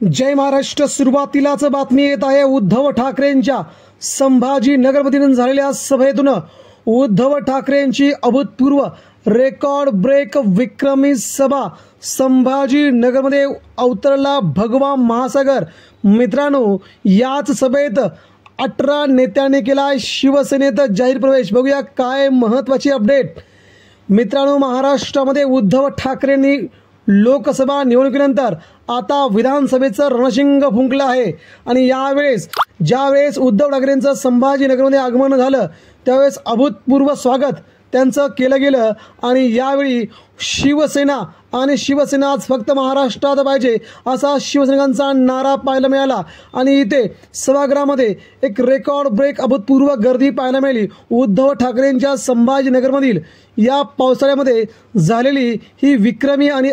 जय महाराष्ट्र। सुरुवातीलाच बातमी येत आहे उद्धव ठाकरेंच्या संभाजीनगरमधील झालेल्या सभेतून। उद्धव ठाकरेंची अभूतपूर्व रेकॉर्ड ब्रेक विक्रमी सभा संभाजीनगरमध्ये अवतरला भगवा महासागर। मित्रांनो, याच सभेत 18 नेत्यांनी केला शिवसेनेत जाहीर प्रवेश। बघूया काय महत्त्वाची अपडेट। मित्रांनो, महाराष्ट्रामध्ये उद्धव ठाकरेंनी लोकसभा निवडणुकीनंतर आता विधानसभेचं रणशिंग फुंकलं आहे आणि यावेळेस ज्यावेळेस उद्धव ठाकरेंचं संभाजीनगरमध्ये आगमन झालं त्यावेळेस अभूतपूर्व स्वागत त्यांचं केलं गेलं आणि यावेळी शिवसेना आणि शिवसेनाच फक्त महाराष्ट्रात पाहिजे असा शिवसैनिकांचा नारा पाहायला मिळाला आणि इथे सभागृहामध्ये एक रेकॉर्ड ब्रेक अभूतपूर्व गर्दी पाहायला मिळाली। उद्धव ठाकरेंच्या संभाजीनगरमधील या पावसाळ्यामध्ये झालेली ही विक्रमी आणि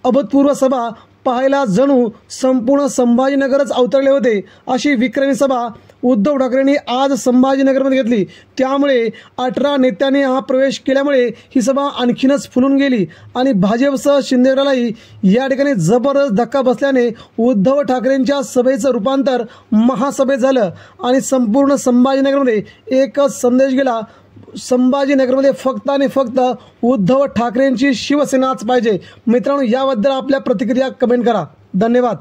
अभूतपूर्व सभा पाहायला जणू संपूर्ण संभाजीनगरच अवतरले होते। अशी विक्रमी सभा उद्धव ठाकरेंनी आज संभाजीनगरमध्ये घेतली। त्यामुळे 18 नेत्यांनी हा प्रवेश केल्यामुळे ही सभा आणखीनच फुलून गेली आणि भाजपसह शिंदे गटालाही या ठिकाणी जबरदस्त धक्का बसल्याने उद्धव ठाकरेंच्या सभेचं रूपांतर महासभेत झालं आणि संपूर्ण संभाजीनगरमध्ये एकच संदेश गेला, संभाजीनगरमध्ये फक्त आणि फक्त उद्धव ठाकरेंची शिवसेनाच पाहिजे। मित्रांनो, याबद्दल आपल्या प्रतिक्रिया कमेंट करा। धन्यवाद।